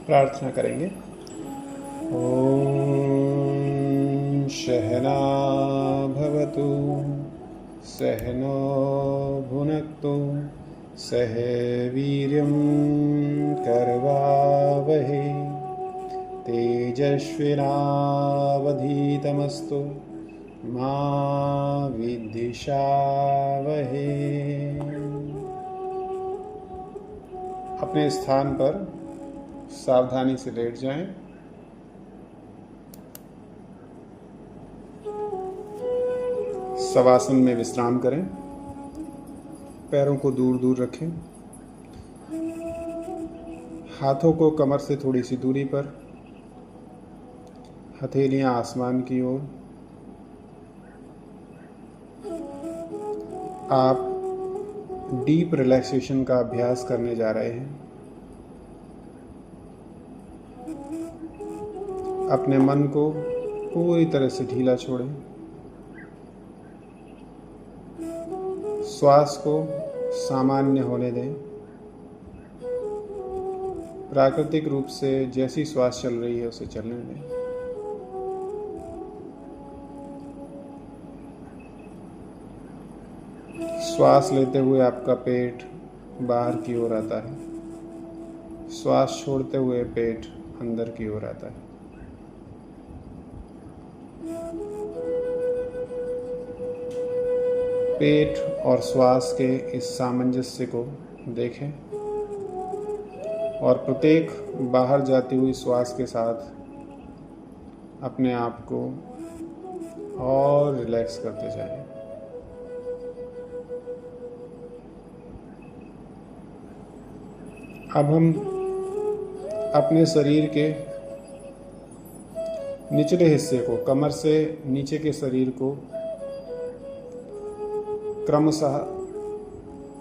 प्रार्थना करेंगे। ओम सहना भवतु सहनो भुनक्तु सह वीर्यं करवावहै तेजस्विनावधीतमस्तु मा विद्विषावहै। अपने स्थान पर सावधानी से लेट जाएं। शवासन में विश्राम करें। पैरों को दूर दूर रखें। हाथों को कमर से थोड़ी सी दूरी पर, हथेलियां आसमान की ओर। आप डीप रिलैक्सेशन का अभ्यास करने जा रहे हैं। अपने मन को पूरी तरह से ढीला छोड़ें। श्वास को सामान्य होने दें। प्राकृतिक रूप से जैसी श्वास चल रही है उसे चलने दें। श्वास लेते हुए आपका पेट बाहर की ओर आता है। श्वास छोड़ते हुए पेट अंदर की ओर आता है। पेट और श्वास के इस सामंजस्य को देखें और प्रत्येक बाहर जाती हुई श्वास के साथ अपने आप को और रिलैक्स करते जाएं। अब हम अपने शरीर के निचले हिस्से को, कमर से नीचे के शरीर को क्रमशः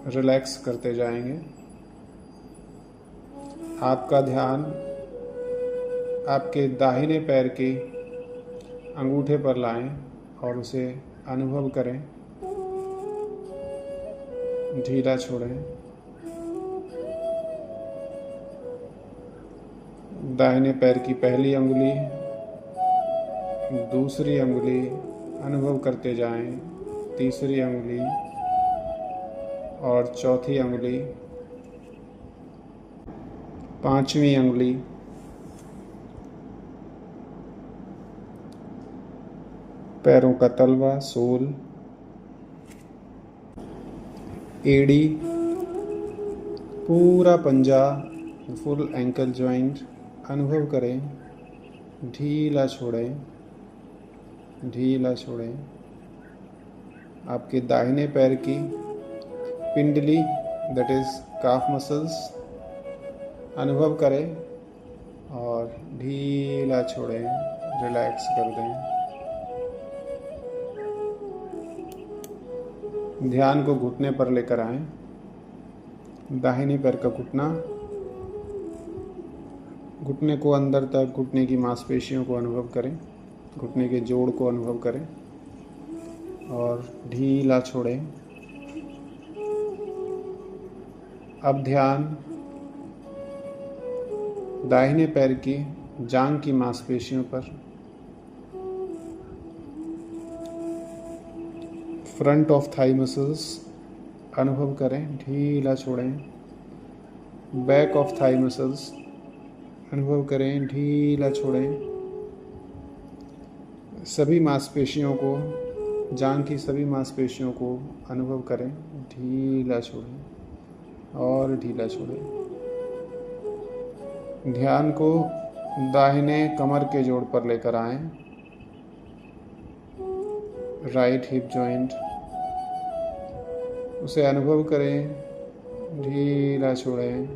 रिलैक्स करते जाएंगे। आपका ध्यान आपके दाहिने पैर के अंगूठे पर लाएं और उसे अनुभव करें। ढीला छोड़ें। दाहिने पैर की पहली अंगुली, दूसरी अंगुली अनुभव करते जाएं, तीसरी अंगुली और चौथी अंगुली, पांचवी अंगुली, पैरों का तलवा, सोल, एड़ी, पूरा पंजा, फुल एंकल जॉइंट अनुभव करें। ढीला छोड़ें, ढीला छोड़ें। आपके दाहिने पैर की पिंडली, दैट इज काफ मसल्स अनुभव करें और ढीला छोड़ें, रिलैक्स कर दें। ध्यान को घुटने पर लेकर आएं। दाहिने पैर का घुटना, घुटने को अंदर तक, घुटने की मांसपेशियों को अनुभव करें, घुटने के जोड़ को अनुभव करें और ढीला छोड़ें। अब ध्यान दाहिने पैर की जांघ की मांसपेशियों पर, फ्रंट ऑफ थाई मसल्स अनुभव करें, ढीला छोड़ें। बैक ऑफ थाई मसल्स अनुभव करें, ढीला छोड़ें। सभी मांसपेशियों को, जांघ की सभी मांसपेशियों को अनुभव करें, ढीला छोड़ें और ढीला छोड़ें। ध्यान को दाहिने कमर के जोड़ पर लेकर आएं। राइट हिप जॉइंट, उसे अनुभव करें, ढीला छोड़ें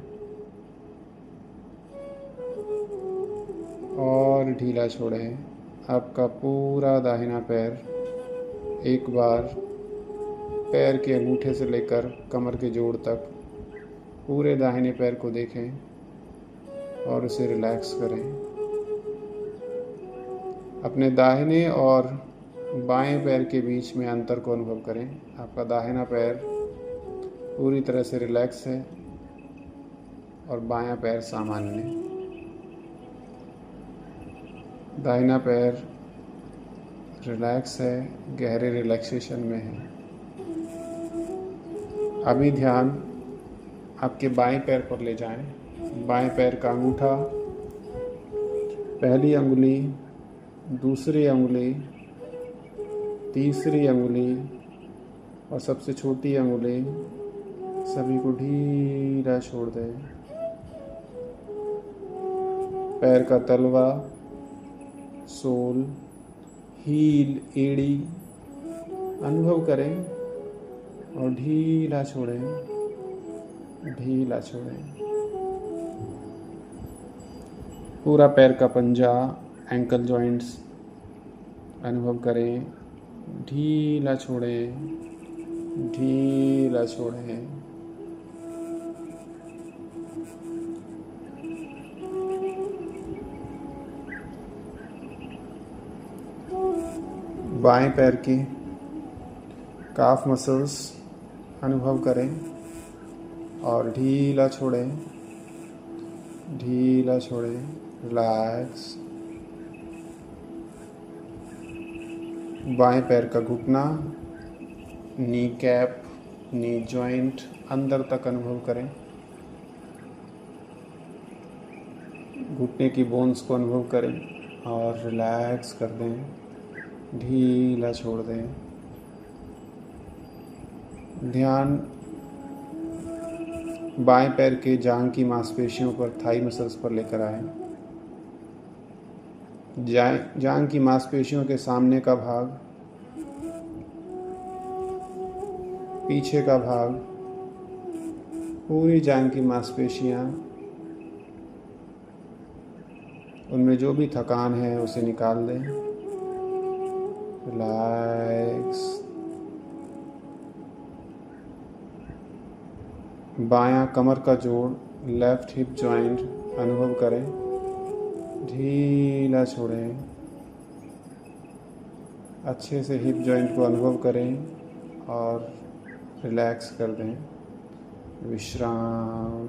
और ढीला छोड़ें। आपका पूरा दाहिना पैर एक बार पैर के अंगूठे से लेकर कमर के जोड़ तक पूरे दाहिने पैर को देखें और उसे रिलैक्स करें। अपने दाहिने और बाएं पैर के बीच में अंतर को अनुभव करें। आपका दाहिना पैर पूरी तरह से रिलैक्स है और बायां पैर सामान्य। दाहिना पैर रिलैक्स है, गहरे रिलैक्सेशन में है। अभी ध्यान आपके बाएं पैर पर ले जाएं। बाएं पैर का अंगूठा, पहली अंगुली, दूसरी अंगुली, तीसरी अंगुली और सबसे छोटी अंगुली, सभी को ढीला छोड़ दें। पैर का तलवा, सोल, हील, एड़ी अनुभव करें और ढीला छोड़ें, ढीला छोड़ें। पूरा पैर का पंजा, एंकल जॉइंट्स अनुभव करें, ढीला छोड़ें, ढीला छोड़ें। बाएं पैर की काफ मसल्स अनुभव करें और ढीला छोड़ें, ढीला छोड़ें, रिलैक्स। बाएं पैर का घुटना, नी कैप, नी जॉइंट अंदर तक अनुभव करें। घुटने की बोन्स को अनुभव करें और रिलैक्स कर दें, ढीला छोड़ दें। ध्यान बाएं पैर के जांघ की मांसपेशियों पर, थाई मसल्स पर लेकर आए। जांघ की मांसपेशियों के सामने का भाग, पीछे का भाग, पूरी जांघ की मांसपेशियां, उनमें जो भी थकान है उसे निकाल दें। रिलैक्स। बायां कमर का जोड़, लेफ्ट हिप जॉइंट अनुभव करें, ढीला छोड़ें। अच्छे से हिप जॉइंट को अनुभव करें और रिलैक्स कर दें। विश्राम।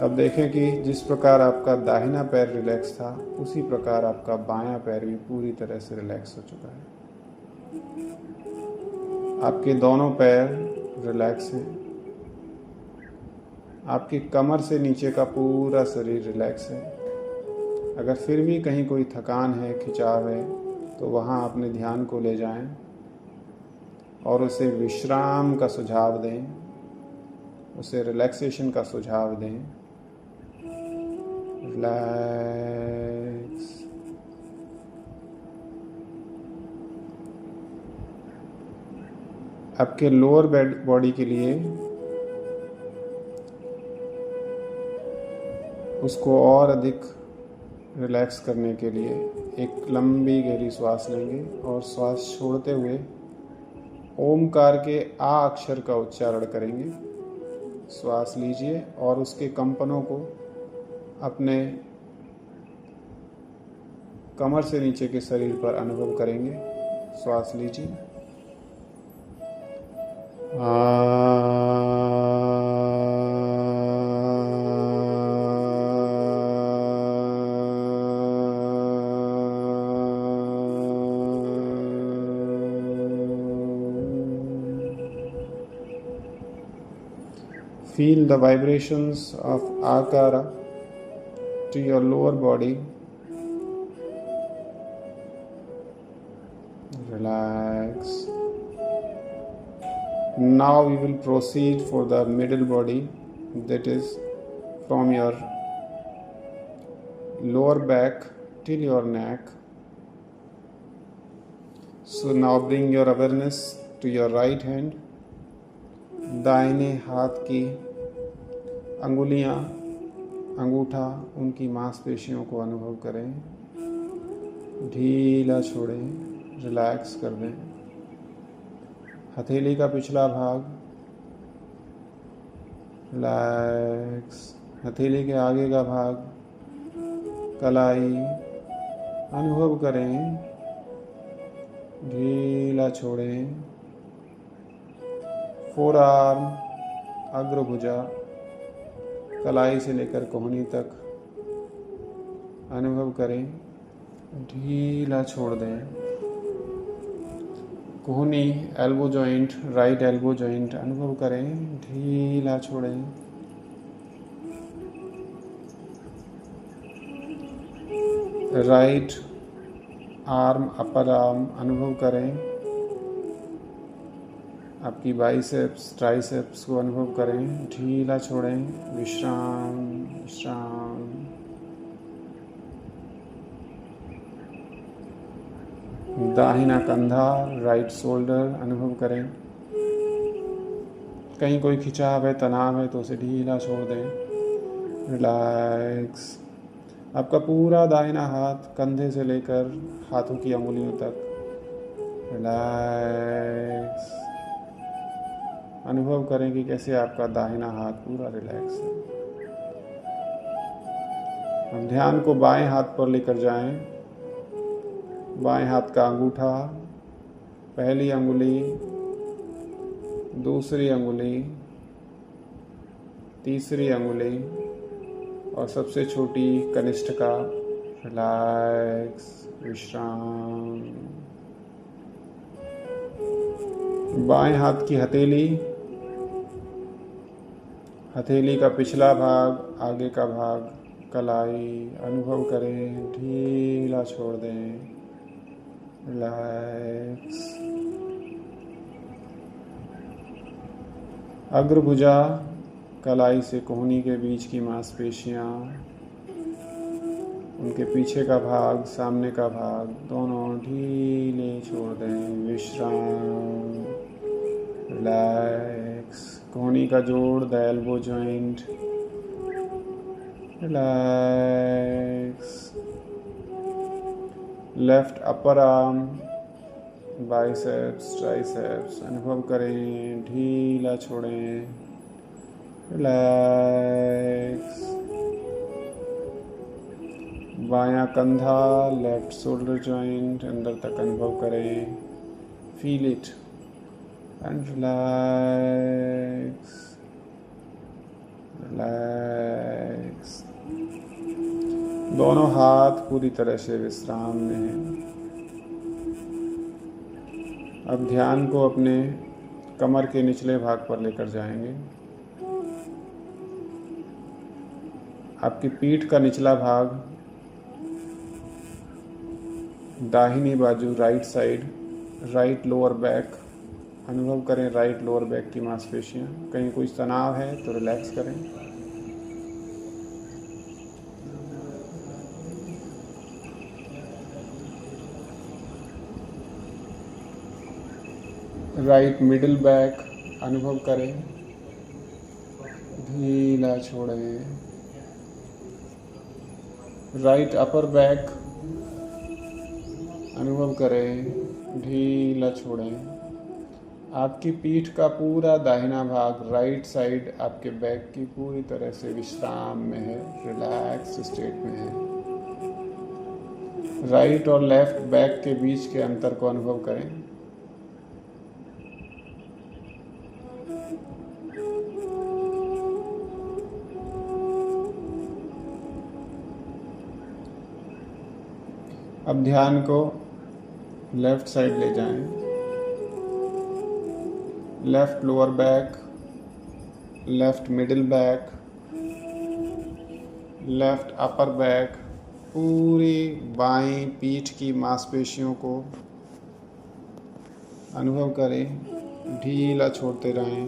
अब देखें कि जिस प्रकार आपका दाहिना पैर रिलैक्स था, उसी प्रकार आपका बायां पैर भी पूरी तरह से रिलैक्स हो चुका है। आपके दोनों पैर रिलैक्स हैं। आपकी कमर से नीचे का पूरा शरीर रिलैक्स है। अगर फिर भी कहीं कोई थकान है, खिंचाव है, तो वहाँ अपने ध्यान को ले जाएं और उसे विश्राम का सुझाव दें, उसे रिलैक्सेशन का सुझाव दें। रिलैक्स। आपके लोअर बॉडी के लिए उसको और अधिक रिलैक्स करने के लिए एक लंबी गहरी सांस लेंगे और सांस छोड़ते हुए ओमकार के आ अक्षर का उच्चारण करेंगे। श्वास लीजिए और उसके कंपनों को अपने कमर से नीचे के शरीर पर अनुभव करेंगे। श्वास लीजिए। Feel the vibrations of Akara to your lower body. Relax. Now we will proceed for the middle body, that is from your lower back till your neck. So now bring your awareness to your right hand. दाहिने हाथ की अंगुलियां, अंगूठा, उनकी मांसपेशियों को अनुभव करें, ढीला छोड़ें, रिलैक्स कर दें। हथेली का पिछला भाग, रिलैक्स। हथेली के आगे का भाग, कलाई अनुभव करें, ढीला छोड़ें। फोर आर्म, अग्रभुजा, कलाई से लेकर कोहनी तक अनुभव करें, ढीला छोड़ दें। कोहनी elbow joint, right elbow joint अनुभव करें, ढीला छोड़ें। राइट आर्म, अपर आर्म अनुभव करें। आपकी बाइसेप्स, ट्राइसेप्स को अनुभव करें, ढीला छोड़ें, विश्राम विश्राम। दाहिना कंधा, राइट शोल्डर अनुभव करें। कहीं कोई खिंचाव है, तनाव है तो उसे ढीला छोड़ दें, रिलैक्स। आपका पूरा दाहिना हाथ कंधे से लेकर हाथों की अंगुलियों तक, रिलैक्स। अनुभव करें कि कैसे आपका दाहिना हाथ पूरा रिलैक्स है। अब ध्यान को बाएं हाथ पर लेकर जाएं। बाएं हाथ का अंगूठा, पहली अंगुली, दूसरी अंगुली, तीसरी अंगुली और सबसे छोटी कनिष्ठिका, रिलैक्स, विश्राम। बाएं हाथ की हथेली, हथेली का पिछला भाग, आगे का भाग, कलाई अनुभव करें, ढीला छोड़ दें, रिलैक्स। अग्रभुजा, कलाई से कोहनी के बीच की मांसपेशियां, उनके पीछे का भाग, सामने का भाग, दोनों ढीले छोड़ दें, विश्राम, रिलैक्स। कोहनी का जोड़, the elbow joint, relax. Left upper arm, biceps, triceps अनुभव करें, ढीला छोड़ें, रिलैक्स। बायां कंधा, लेफ्ट शोल्डर जॉइंट अंदर तक अनुभव करें, feel it and relax, relax. दोनों हाथ पूरी तरह से विश्राम में हैं। अब ध्यान को अपने कमर के निचले भाग पर लेकर जाएंगे। आपकी पीठ का निचला भाग, दाहिनी बाजू, right side, right lower back अनुभव करें, राइट लोअर बैक की मांसपेशियां। कहीं कोई तनाव है तो रिलैक्स करें। राइट मिडिल बैक अनुभव करें, ढीला छोड़ें। राइट अपर बैक अनुभव करें, ढीला छोड़ें। आपकी पीठ का पूरा दाहिना भाग, राइट साइड आपके बैक की पूरी तरह से विश्राम में है, रिलैक्स स्टेट में है। राइट और लेफ्ट बैक के बीच के अंतर को अनुभव करें। अब ध्यान को लेफ्ट साइड ले जाएं। Left lower back, left middle back, left upper back, पूरी बाईं पीठ की मांसपेशियों को अनुभव करें, ढीला छोड़ते रहें,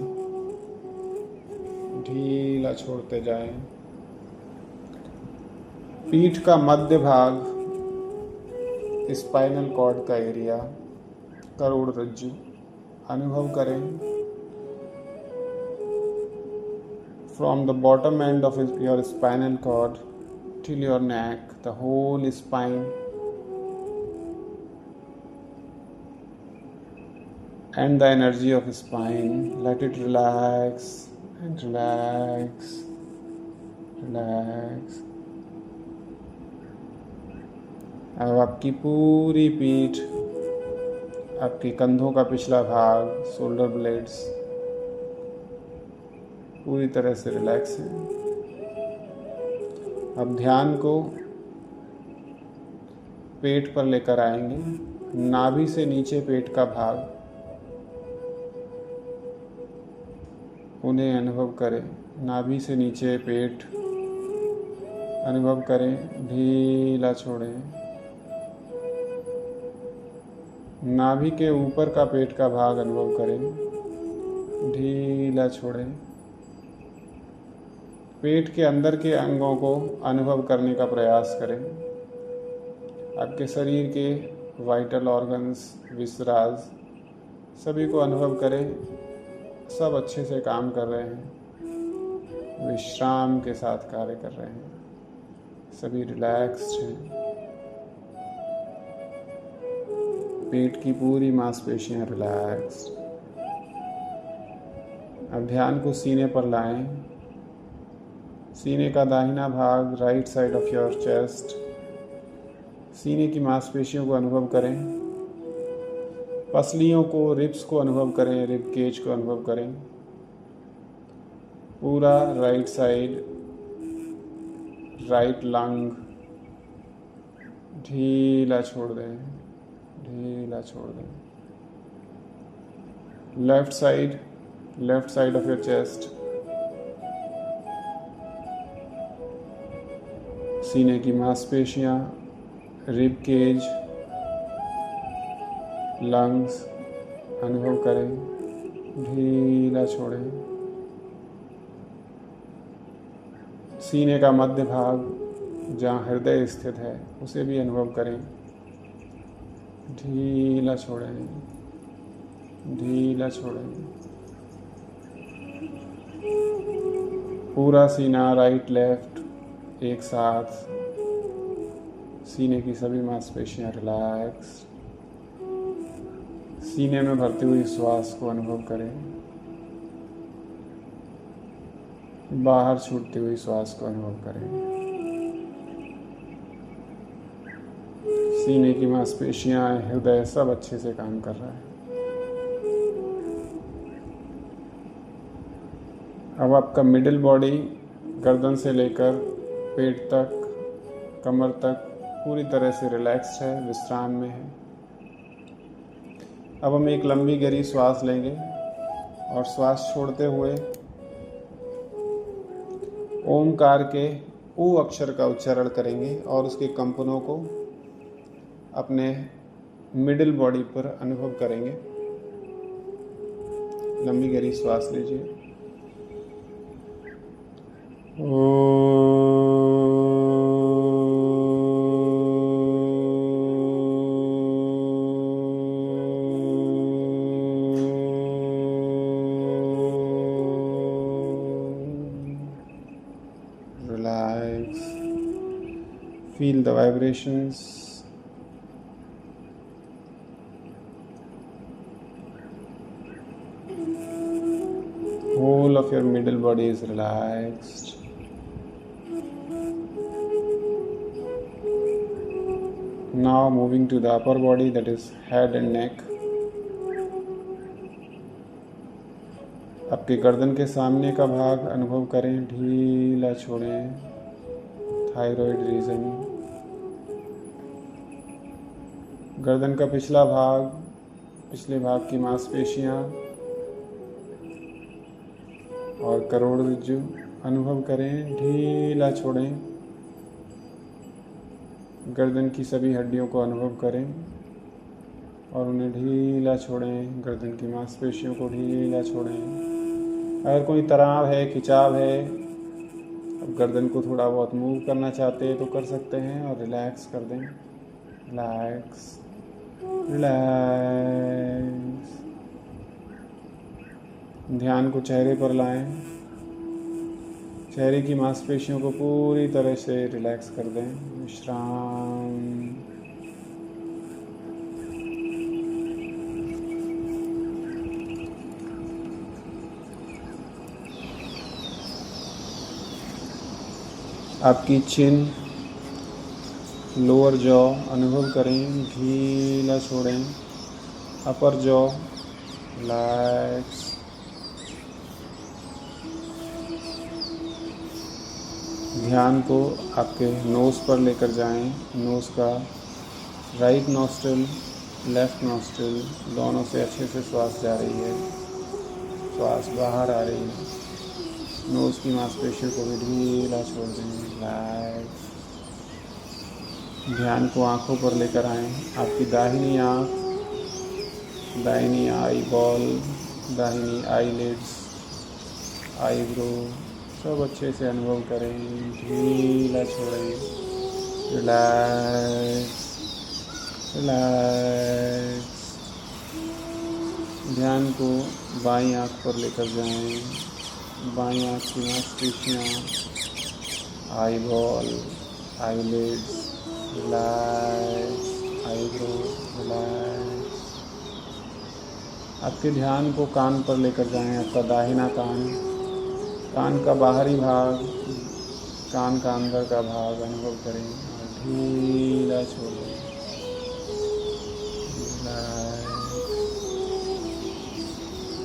ढीला छोड़ते जाएं। पीठ का मध्य भाग, स्पाइनल कॉर्ड का एरिया, करोड़ रज्जु अनुभव करें। From the bottom end of your spinal cord till your neck, the whole spine and the energy of spine, let it relax and relax, relax. अब आपकी पूरी पीठ, आपके कंधों का पिछला भाग, शोल्डर ब्लेड्स पूरी तरह से रिलैक्स है। अब ध्यान को पेट पर लेकर आएंगे। नाभि से नीचे पेट का भाग, उन्हें अनुभव करें। नाभि से नीचे पेट अनुभव करें, ढीला छोड़ें। नाभि के ऊपर का पेट का भाग अनुभव करें, ढीला छोड़ें। पेट के अंदर के अंगों को अनुभव करने का प्रयास करें। आपके शरीर के वाइटल ऑर्गन्स, विसराज सभी को अनुभव करें। सब अच्छे से काम कर रहे हैं, विश्राम के साथ कार्य कर रहे हैं, सभी रिलैक्स्ड हैं। पेट की पूरी मांसपेशियां रिलैक्स्ड। अब ध्यान को सीने पर लाएं। सीने का दाहिना भाग, right side of your chest. सीने की मांसपेशियों को अनुभव करें। पसलियों को, रिब्स को अनुभव करें, रिब केज को अनुभव करें। पूरा राइट साइड, राइट लंग ढीला छोड़ दें, ढीला छोड़ दें। Left side of your chest. सीने की मांसपेशियां, रिब केज, लंग्स अनुभव करें, ढीला छोड़ें। सीने का मध्य भाग जहाँ हृदय स्थित है उसे भी अनुभव करें, ढीला छोड़ें, ढीला छोड़ें। पूरा सीना, राइट लेफ्ट एक साथ। सीने की सभी मांसपेशियां रिलैक्स। सीने में भरती हुई श्वास को अनुभव करें, बाहर छूटती हुई श्वास को अनुभव करें। सीने की मांसपेशियां, हृदय सब अच्छे से काम कर रहा है। अब आपका मिडिल बॉडी, गर्दन से लेकर पेट तक, कमर तक पूरी तरह से रिलैक्स्ड है, विश्राम में है। अब हम एक लंबी गहरी श्वास लेंगे और श्वास छोड़ते हुए ओमकार के ऊ अक्षर का उच्चारण करेंगे और उसके कंपनों को अपने मिडिल बॉडी पर अनुभव करेंगे। लंबी गहरी श्वास लीजिए। Relax. Feel the vibrations. Whole of your middle body is relaxed. Now moving to the upper body, that is head and neck. आपके गर्दन के सामने का भाग अनुभव करें, ढीला छोड़ें। थायराइड रीजन, गर्दन का पिछला भाग, पिछले भाग की मांसपेशियां और करोड़रज्जु अनुभव करें, ढीला छोड़ें। गर्दन की सभी हड्डियों को अनुभव करें और उन्हें ढीला छोड़ें। गर्दन की मांसपेशियों को ढीला छोड़ें। अगर कोई तनाव है, खिंचाव है, अब गर्दन को थोड़ा बहुत मूव करना चाहते हैं तो कर सकते हैं और रिलैक्स कर दें। Relax, relax. ध्यान को चेहरे पर लाएं। चेहरे की मांसपेशियों को पूरी तरह से रिलैक्स कर दें। विश्राम। आपकी चिन, लोअर जॉ अनुभव करें, ढीला छोड़ें। अपर जॉ रिलैक्स। ध्यान को आपके नोज़ पर लेकर जाएं। नोज़ का राइट नॉस्ट्रिल, लेफ्ट नॉस्ट्रिल दोनों से अच्छे से श्वास जा रही है, श्वास बाहर आ रही है। नोज़ की मांसपेशियों को भी ढीला छोड़ दें, रिलैक्स। ध्यान को आँखों पर लेकर आएं। आपकी दाहिनी आँख, दाहिनी आई बॉल, दाहिनी आईलिड्स, आईब्रो सब अच्छे से अनुभव करें, ढीला छोड़ें, रिलैक्स रिलैक्स। ध्यान को बाईं आँख पर लेकर जाएं। बाईं आँख की मांसपेशियाँ, eye ball, eyelids, relax, eyebrow, relax. आपके ध्यान को कान पर लेकर जाएं। आपका दाहिना कान, कान का बाहरी भाग, कान का अंदर का भाग अनुभव करें और ढीला छोड़ दें, रिलैक्स।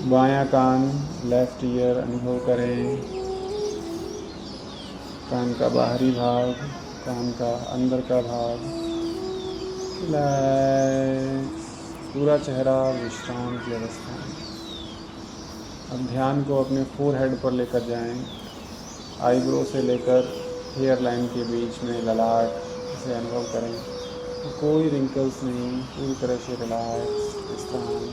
बायां कान, लेफ्ट ईयर अनुभव करें। कान का बाहरी भाग, कान का अंदर का भाग, रिलैक्स। पूरा चेहरा विश्राम की अवस्था में। अब ध्यान को अपने फोरहेड पर लेकर जाएं। आईब्रो से लेकर हेयर लाइन के बीच में ललाट से अनुभव करें। कोई रिंकल्स नहीं, पूरी तरह से रिलैक्स, विश्राम।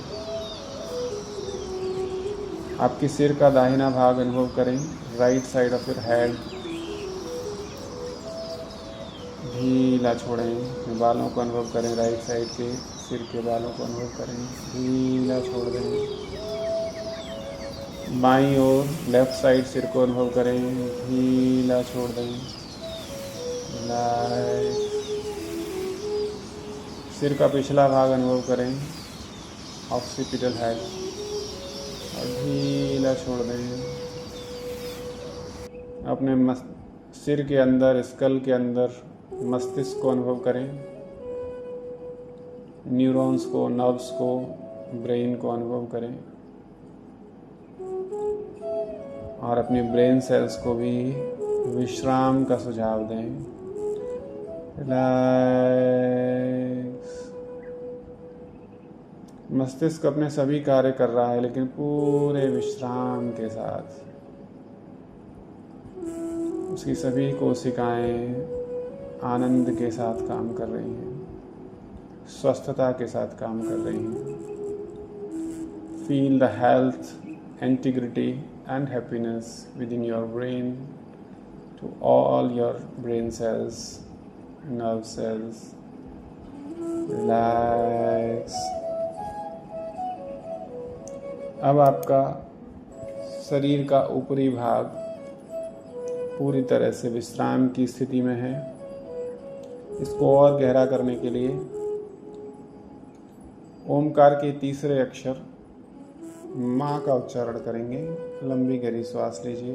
आपके सिर का दाहिना भाग अनुभव करें, right side of your head, ढीला छोड़ें। अपने बालों को अनुभव करें, राइट साइड के सिर के बालों को अनुभव करें, ढीला छोड़ दें। बाईं ओर लेफ्ट साइड सिर को अनुभव करें, ढीला छोड़ दें, रिलैक्स। सिर का पिछला भाग अनुभव करें, ऑक्सीपिटल हेड, और ढीला छोड़ दें। अपने सिर के अंदर, स्कल के अंदर मस्तिष्क को अनुभव करें, न्यूरॉन्स को, नर्व्स को, ब्रेन को अनुभव करें और अपने ब्रेन सेल्स को भी विश्राम का सुझाव दें, रिलैक्स। मस्तिष्क अपने सभी कार्य कर रहा है लेकिन पूरे विश्राम के साथ। उसकी सभी कोशिकाएं आनंद के साथ काम कर रही हैं, स्वस्थता के साथ काम कर रही हैं। Feel the health, integrity and happiness within your brain to all your brain cells, nerve cells. Relax. अब आपका शरीर का ऊपरी भाग पूरी तरह से विश्राम की स्थिति में है। इसको और गहरा करने के लिए ओमकार के तीसरे अक्षर माँ का उच्चारण करेंगे। लंबी गहरी श्वास लीजिए।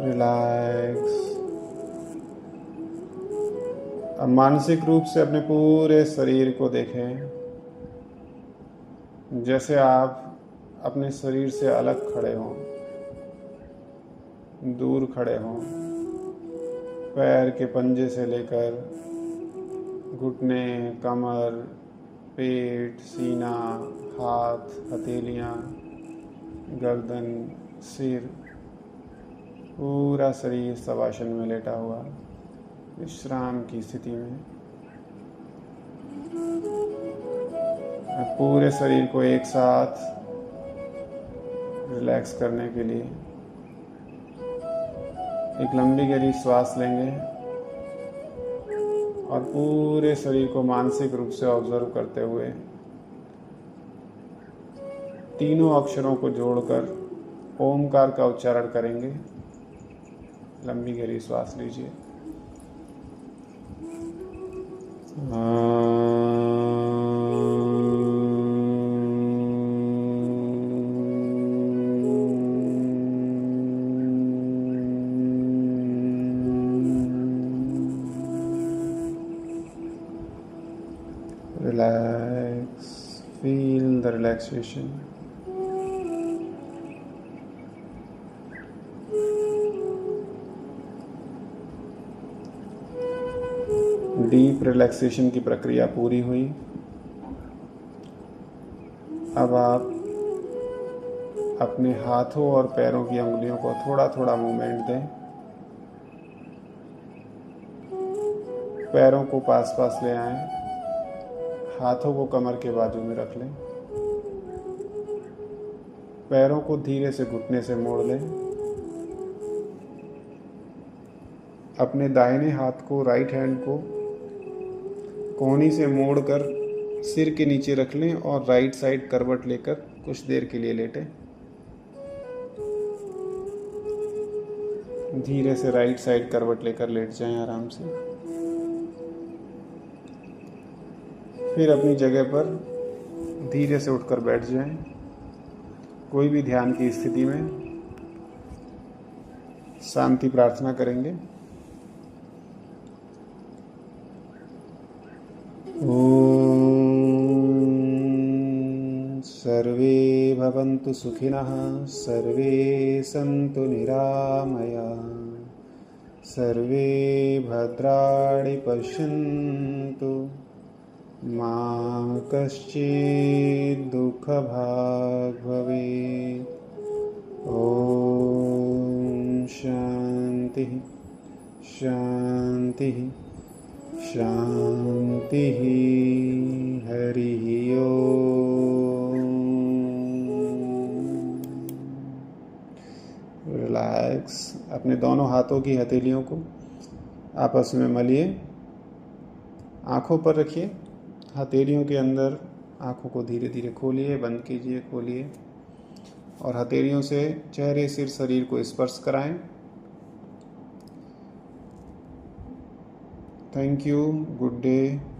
रिलैक्स। अब मानसिक रूप से अपने पूरे शरीर को देखें, जैसे आप अपने शरीर से अलग खड़े हों, दूर खड़े हों। पैर के पंजे से लेकर घुटने, कमर, पेट, सीना, हाथ, हथेलियाँ, गर्दन, सिर, पूरा शरीर शवासन में लेटा हुआ विश्राम की स्थिति में। पूरे शरीर को एक साथ रिलैक्स करने के लिए एक लंबी गहरी श्वास लेंगे और पूरे शरीर को मानसिक रूप से ऑब्जर्व करते हुए तीनों अक्षरों को जोड़कर ओमकार का उच्चारण करेंगे। लंबी गहरी श्वास लीजिए। Relax. Feel the relaxation. Deep relaxation की प्रक्रिया पूरी हुई। अब आप अपने हाथों और पैरों की उंगलियों को थोड़ा थोड़ा मूवमेंट दें। पैरों को पास पास ले आएं। हाथों को कमर के बाजू में रख लें। पैरों को धीरे से घुटने से मोड़ लें। अपने दाहिने हाथ को, राइट हैंड को कोहनी से मोड़कर सिर के नीचे रख लें और राइट साइड करवट लेकर कुछ देर के लिए लेटें। धीरे से राइट साइड करवट लेकर लेट जाएं आराम से। फिर अपनी जगह पर धीरे से उठकर बैठ जाएं। कोई भी ध्यान की स्थिति में शांति प्रार्थना करेंगे। सर्वे भवन्तु सुखिनः, सर्वे सन्तु निरामयाः, सर्वे भद्राणि पश्यन्तु, मा कश्चित् दुःखभाग् भवेत्। ॐ शान्तिः शान्तिः शान्तिः। हरिः ओम्। रिलैक्स। अपने दोनों हाथों की हथेलियों को आपस में मलिए। आँखों पर रखिए। हथेलियों के अंदर आँखों को धीरे धीरे खोलिए, बंद कीजिए, खोलिए और हथेलियों से चेहरे, सिर, शरीर को स्पर्श कराएं। Thank you. Good day.